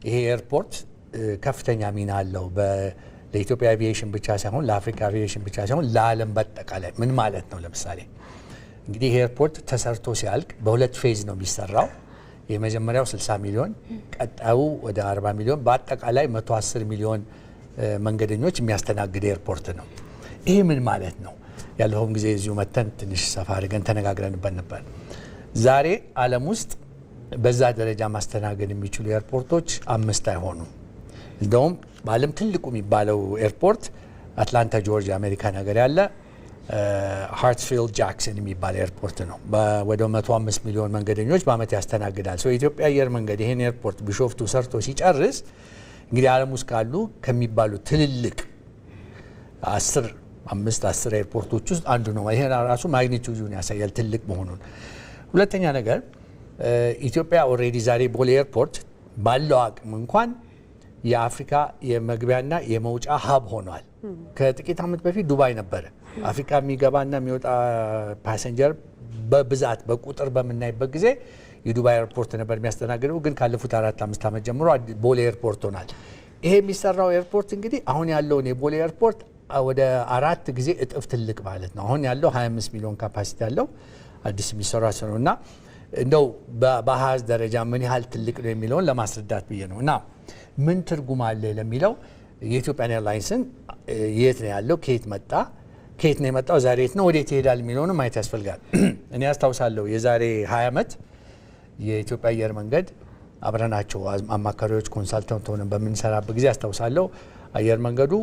ይሄ ኤርፖርት ከፍተኛ ሚና አለው ለኢትዮጵያ አቪዬሽን ብቻ ሳይሆን ለአፍሪካ አቪዬሽን ብቻ ሳይሆን ለዓለም በአጠቃላይ። ምን ማለት ነው? ለምሳሌ እንግዲህ ይሄ ኤርፖርት ተሰርቶ ሲያልቅ በሁለት ፌዝ ነው የሚሰራው። የመጀመሪያው 60 ሚሊዮን፣ ቀጣዩ ወደ 40 ሚሊዮን፣ በአጠቃላይ 110 ሚሊዮን መንገደኞች የሚያስተናግድ ኤርፖርት ነው። ይሄ ምን ማለት ነው? ያለፈውን ጊዜ እዚሁ መተን ትንሽ ሰፋ አድርገን ተነጋግረንበት ነበር። ዛሬ ዓለም ውስጥ በዛ ደረጃ ማስተናገድ የሚችሉ ኤርፖርቶች 5 አይሆኑም። እንደውም በዓለም ትልቁ የሚባለው ኤርፖርት አትላንታ ጆርጂያ አሜሪካን ሀገር ያለ ሃርትፊልድ ጃክሰን የሚባል ኤርፖርት ነው። ወደ 105 ሚሊዮን መንገደኞች በአመት ያስተናግዳል። የኢትዮጵያ አየር መንገድ ይህን ኤርፖርት ቢሾፍቱ ሰርቶ ሲጨርስ እንግዲህ ዓለም ውስጥ ካሉ ከሚባሉ ትልልቅ 5-10 ኤርፖርቶች ውስጥ አንዱ ነው። ይሄ ራሱ ማግኒቲዩዱን ያሳያል ትልቅ መሆኑን። ሁለተኛ ነገር ኢትዮጵያ ኦልሬዲ ዛሬ ቦሌ ኤርፖርት ባለው አቅም እንኳን የአፍሪካ የመግቢያና የመውጫ ሀብ ሆኗል። ከጥቂት ዓመት በፊት ዱባይ ነበረ። አፍሪካ የሚገባና የሚወጣ ፓሰንጀር በብዛት በቁጥር በምናይበት ጊዜ የዱባይ ኤርፖርት ነበር የሚያስተናግደው። ግን ካለፉት 4-5 ዓመት ጀምሮ ቦሌ ኤርፖርት ሆኗል። ይሄ የሚሰራው ኤርፖርት እንግዲህ አሁን ያለውን የቦሌ ኤርፖርት ወደ 4 ጊዜ እጥፍ ትልቅ ማለት ነው። አሁን ያለው 25 ሚሊዮን ካፓሲቲ ያለው አዲስ የሚሰራ ነው እና እንደው በአሃዝ ደረጃ ምን ያህል ትልቅ ነው የሚለውን ለማስረዳት ብዬ ነው። እና ምን ትርጉም አለ ለሚለው የኢትዮጵያ ኤርላይንስን የት ነው ያለው፣ ከየት መጣ፣ ከየት ነው የመጣው፣ ዛሬ የት ነው፣ ወዴት ይሄዳል የሚለውን ማየት ያስፈልጋል። እኔ አስታውሳለሁ የዛሬ 20 ዓመት የኢትዮጵያ አየር መንገድ አብረናቸው አማካሪዎች ኮንሳልታንት ሆነን በምንሰራበት ጊዜ አስታውሳለሁ አየር መንገዱ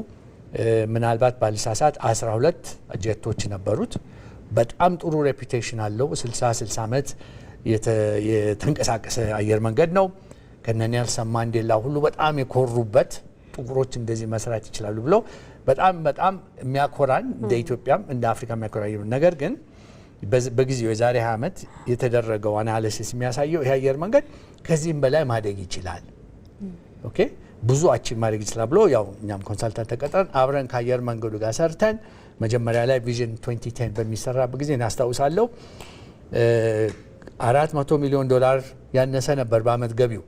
ምናልባት ባልሳሳት 12 ጀቶች ነበሩት። በጣም ጥሩ ሬፑቴሽን አለው። 60 ዓመት የተንቀሳቀሰ አየር መንገድ ነው። ከነ ኔልሰን ማንዴላ ሁሉ በጣም የኮሩበት ጥቁሮች እንደዚህ መስራት ይችላሉ ብሎ በጣም የሚያኮራን እንደ ኢትዮጵያም እንደ አፍሪካ የሚያኮራን። ነገር ግን በጊዜው የዛሬ 20 ዓመት የተደረገው አናሊሲስ የሚያሳየው ይሄ አየር መንገድ ከዚህም በላይ ማደግ ይችላል፣ ኦኬ ብዙ አቺቭ ማድረግ ይችላል ብሎ ያው እኛም ኮንሳልታንት ተቀጥረን አብረን ከአየር መንገዱ ጋር ሰርተን መጀመሪያ ላይ ቪዥን 2010 በሚሰራበት ጊዜ እናስታውሳለሁ $400 ሚሊዮን ያነሰ ነበር በአመት ገቢው።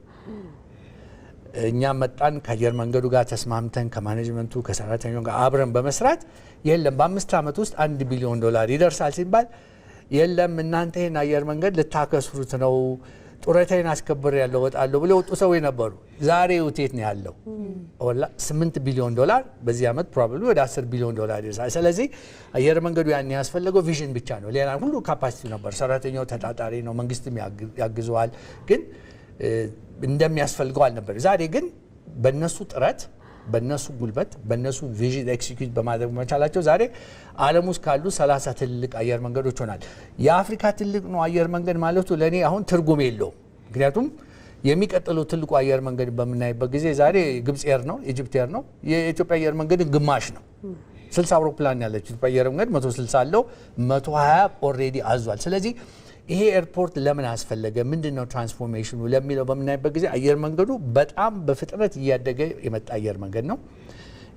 እኛም መጣን ከአየር መንገዱ ጋር ተስማምተን ከማኔጅመንቱ ከሰራተኛው ጋር አብረን በመስራት የለም በ5 ዓመት ውስጥ $1 ቢሊዮን ይደርሳል ሲባል የለም እናንተ ይሄን አየር መንገድ ልታከስሩት ነው፣ ጡረታዬን አስከብር ያለው ወጣለሁ ብለው ወጡ ሰው ነበሩ። ዛሬ ውጤት ነው ያለው ወላ $8 ቢሊዮን በዚህ አመት ፕሮባብሊ ወደ $10 ቢሊዮን ይደርሳል። ስለዚህ አየር መንገዱ ያን ያስፈልገው ቪዥን ብቻ ነው። ሌላ ሁሉ ካፓሲቲ ነበር። ሰራተኛው ተጣጣሪ ነው፣ መንግስትም ያግዘዋል፣ ግን እንደሚያስፈልገው አልነበር። ዛሬ ግን በእነሱ ጥረት፣ በእነሱ ጉልበት፣ በእነሱ ቪዥን ኤክሲኪዩት በማድረግ መቻላቸው ዛሬ ዓለም ውስጥ ካሉ 30 ትልቅ አየር መንገዶች ሆናል። የአፍሪካ ትልቅ ነው አየር መንገድ ማለቱ ለእኔ አሁን ትርጉም የለውም። ምክንያቱም የሚቀጥለው ትልቁ አየር መንገድ በምናይበት ጊዜ ዛሬ ግብጽ ኤር ነው፣ ኢጅፕት ኤር ነው። የኢትዮጵያ አየር መንገድ ግማሽ ነው። 60 አውሮፕላን ያለች ኢትዮጵያ አየር መንገድ 160 አለው፣ 120 ኦልሬዲ አዟል። ስለዚህ ይሄ ኤርፖርት ለምን አስፈለገ፣ ምንድነው ትራንስፎርሜሽኑ ለሚለው በምናይበት ጊዜ አየር መንገዱ በጣም በፍጥነት እያደገ የመጣ አየር መንገድ ነው።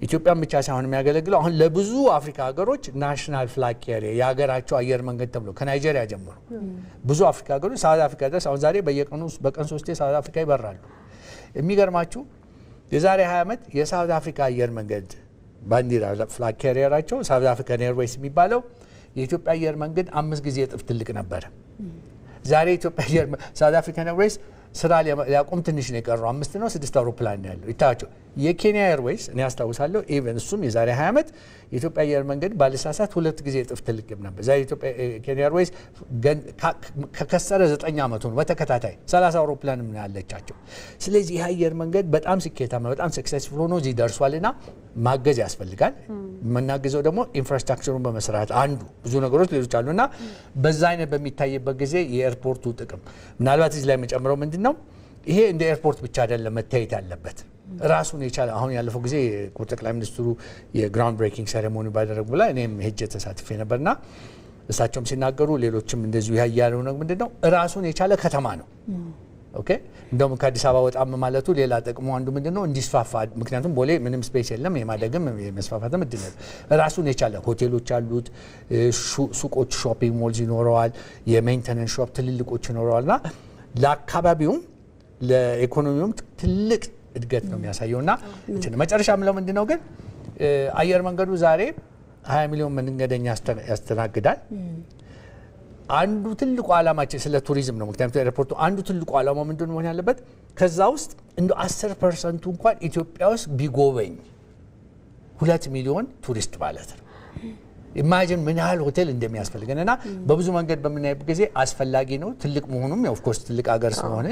ኢትዮጵያን ብቻ ሳይሆን የሚያገለግለው አሁን ለብዙ አፍሪካ ሀገሮች ናሽናል ፍላግ ካሪየር የሀገራቸው አየር መንገድ ተብሎ ከናይጄሪያ ጀምሮ ብዙ አፍሪካ ሀገሮች ሳውዝ አፍሪካ ድረስ አሁን ዛሬ በቀን 3 ሳውዝ አፍሪካ ይበራሉ። የሚገርማችሁ የዛሬ 20 ዓመት የሳውዝ አፍሪካ አየር መንገድ ባንዲራ ፍላግ ካሪየራቸው ሳውዝ አፍሪካን ኤርዌይስ የሚባለው የኢትዮጵያ አየር መንገድ 5 ጊዜ እጥፍ ትልቅ ነበር። ዛሬ ኢትዮጵያ ሳውዝ አፍሪካን ኤርዌይስ ስራ ሊያቆም ትንሽ ነው የቀረው። 5 ነው 6 አውሮፕላን ነው ያለው። ይታያቸው የኬንያ ኤርዌይስ እኔ አስታውሳለሁ ኢቨን እሱም የዛሬ 20 ዓመት የኢትዮጵያ አየር መንገድ ባለሳሳት 2 ጊዜ እጥፍ ትልቅ ነበር። ዛሬ ኢትዮጵያ ኬንያ ኤርዌይስ ከከሰረ 9 ዓመቱ ነው በተከታታይ 30 አውሮፕላን ምን ያለቻቸው። ስለዚህ ይህ አየር መንገድ በጣም ስኬታማ በጣም ሰክሰስፉል ሆኖ እዚህ ደርሷልና ማገዝ ያስፈልጋል። የምናገዘው ደግሞ ኢንፍራስትራክቸሩን በመስራት አንዱ ብዙ ነገሮች ሌሎች አሉና በዛ አይነት በሚታይበት ጊዜ የኤርፖርቱ ጥቅም ምናልባት እዚህ ላይ የምጨምረው ምንድነው ይሄ እንደ ኤርፖርት ብቻ አይደለም መታየት ያለበት ራሱን የቻለ አሁን ያለፈው ጊዜ ጠቅላይ ሚኒስትሩ የግራውንድ ብሬኪንግ ሴሬሞኒ ባደረጉ ብላ እኔም ሄጄ ተሳትፌ ነበርና እሳቸውም ሲናገሩ ሌሎችም እንደዚሁ ያያለው ነው ምንድነው ራሱን የቻለ ከተማ ነው። ኦኬ እንደውም ከአዲስ አበባ ወጣም ማለቱ ሌላ ጥቅሙ አንዱ ምንድነው እንዲስፋፋ። ምክንያቱም ቦሌ ምንም ስፔስ የለም፣ የማደግም የመስፋፋትም እድል ራሱን የቻለ ሆቴሎች አሉት፣ ሱቆች ሾፒንግ ሞልስ ይኖረዋል፣ የሜንቴናንስ ሾፕ ትልልቆች ይኖረዋልና ለአካባቢውም ለኢኮኖሚውም ትልቅ እድገት ነው የሚያሳየውና መጨረሻ ምለው ምንድነው ግን አየር መንገዱ ዛሬ 20 ሚሊዮን መንገደኛ ያስተናግዳል። አንዱ ትልቁ ዓላማችን ስለ ቱሪዝም ነው። ምክንያቱም ኤርፖርቱ አንዱ ትልቁ ዓላማው ምንድነው መሆን ያለበት ከዛ ውስጥ እንደ 10% እንኳን ኢትዮጵያ ውስጥ ቢጎበኝ 2 ሚሊዮን ቱሪስት ማለት ነው። ኢማጂን ምን ያህል ሆቴል እንደሚያስፈልገንና በብዙ መንገድ በምናይበት ጊዜ አስፈላጊ ነው። ትልቅ መሆኑም ኦፍ ኮርስ ትልቅ ሀገር ስለሆነ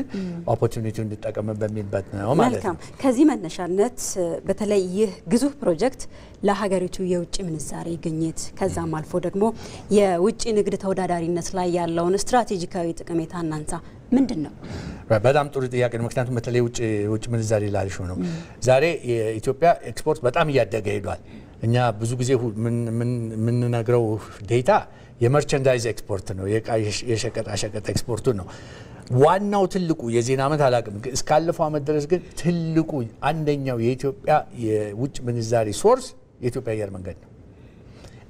ኦፖርቹኒቲውን እንድጠቀም በሚልበት ነው ማለት ነው። ከዚህ መነሻነት በተለይ ይህ ግዙፍ ፕሮጀክት ለሀገሪቱ የውጭ ምንዛሬ ግኝት ከዛም አልፎ ደግሞ የውጭ ንግድ ተወዳዳሪነት ላይ ያለውን ስትራቴጂካዊ ጠቀሜታ እናንሳ ምንድን ነው? በጣም ጥሩ ጥያቄ ነው። ምክንያቱም በተለይ ውጭ ምንዛሬ ላልሽ ነው ዛሬ የኢትዮጵያ ኤክስፖርት በጣም እያደገ ሄዷል። እኛ ብዙ ጊዜ የምንነግረው ዴታ የመርቸንዳይዝ ኤክስፖርት ነው፣ የሸቀጣሸቀጥ ኤክስፖርቱ ነው። ዋናው ትልቁ የዜና ዓመት አላቅም እስካለፈው ዓመት ድረስ ግን ትልቁ አንደኛው የኢትዮጵያ የውጭ ምንዛሪ ሶርስ የኢትዮጵያ አየር መንገድ ነው።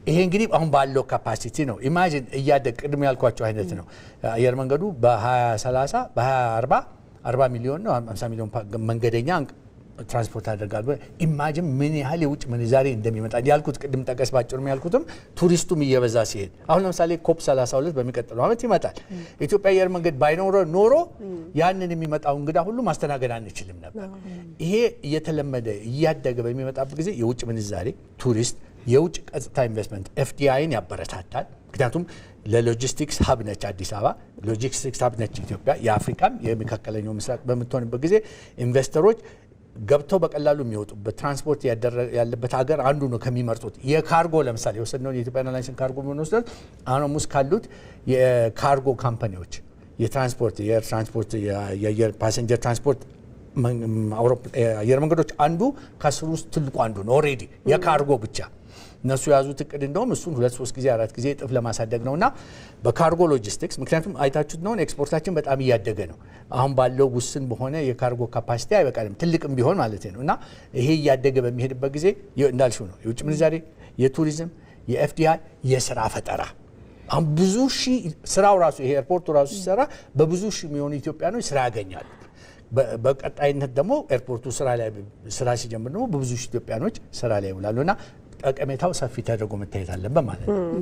ይሄ እንግዲህ አሁን ባለው ካፓሲቲ ነው። ኢማጂን እያደግ ቅድም ያልኳቸው አይነት ነው። አየር መንገዱ በ2030 በ2040 ሚሊዮን ነው 50 ሚሊዮን መንገደኛ ትራንስፖርት ያደርጋል። ኢማጂን ምን ያህል የውጭ ምንዛሬ እንደሚመጣ ያልኩት ቅድም ጠቀስ ባጭሩ ያልኩትም ቱሪስቱም እየበዛ ሲሄድ አሁን ለምሳሌ ኮፕ 32 በሚቀጥለው ዓመት ይመጣል። ኢትዮጵያ አየር መንገድ ባይኖር ኖሮ ያንን የሚመጣው እንግዳ ሁሉ ማስተናገድ አንችልም ነበር። ይሄ እየተለመደ እያደገ በሚመጣበት ጊዜ የውጭ ምንዛሬ ቱሪስት የውጭ ቀጥታ ኢንቨስትመንት ኤፍዲአይን ያበረታታል። ምክንያቱም ለሎጂስቲክስ ሀብ ነች አዲስ አበባ፣ ሎጂስቲክስ ሀብ ነች ኢትዮጵያ። የአፍሪካም የመካከለኛው ምስራቅ በምትሆንበት ጊዜ ኢንቨስተሮች ገብተው በቀላሉ የሚወጡበት ትራንስፖርት ያለበት ሀገር አንዱ ነው ከሚመርጡት። የካርጎ ለምሳሌ የወሰድነው የኢትዮጵያ ኤርላይንስን ካርጎ ምንወስደን አሁን ውስጥ ካሉት የካርጎ ካምፓኒዎች የትራንስፖርት የአየር ፓሰንጀር ትራንስፖርት አየር መንገዶች አንዱ ከስሩ ውስጥ ትልቁ አንዱ ነው። ኦልሬዲ የካርጎ ብቻ እነሱ ያዙት እቅድ እንደውም እሱን 2-3 ጊዜ 4 ጊዜ እጥፍ ለማሳደግ ነውና በካርጎ ሎጂስቲክስ ምክንያቱም አይታችሁት ነው ኤክስፖርታችን በጣም እያደገ ነው። አሁን ባለው ውስን በሆነ የካርጎ ካፓሲቲ አይበቃልም ትልቅም ቢሆን ማለት ነው። እና ይሄ እያደገ በሚሄድበት ጊዜ እንዳልሽው ነው የውጭ ምንዛሬ፣ የቱሪዝም፣ የኤፍዲአይ፣ የስራ ፈጠራ አሁን ብዙ ሺህ ስራው ራሱ ይሄ ኤርፖርቱ ራሱ ሲሰራ በብዙ ሺህ የሚሆኑ ኢትዮጵያኖች ስራ ያገኛሉ። በቀጣይነት ደግሞ ኤርፖርቱ ስራ ሲጀምር ደግሞ በብዙ ሺህ ኢትዮጵያኖች ስራ ላይ ይውላሉና ጠቀሜታው ሰፊ ተደርጎ መታየት አለበት ማለት ነው።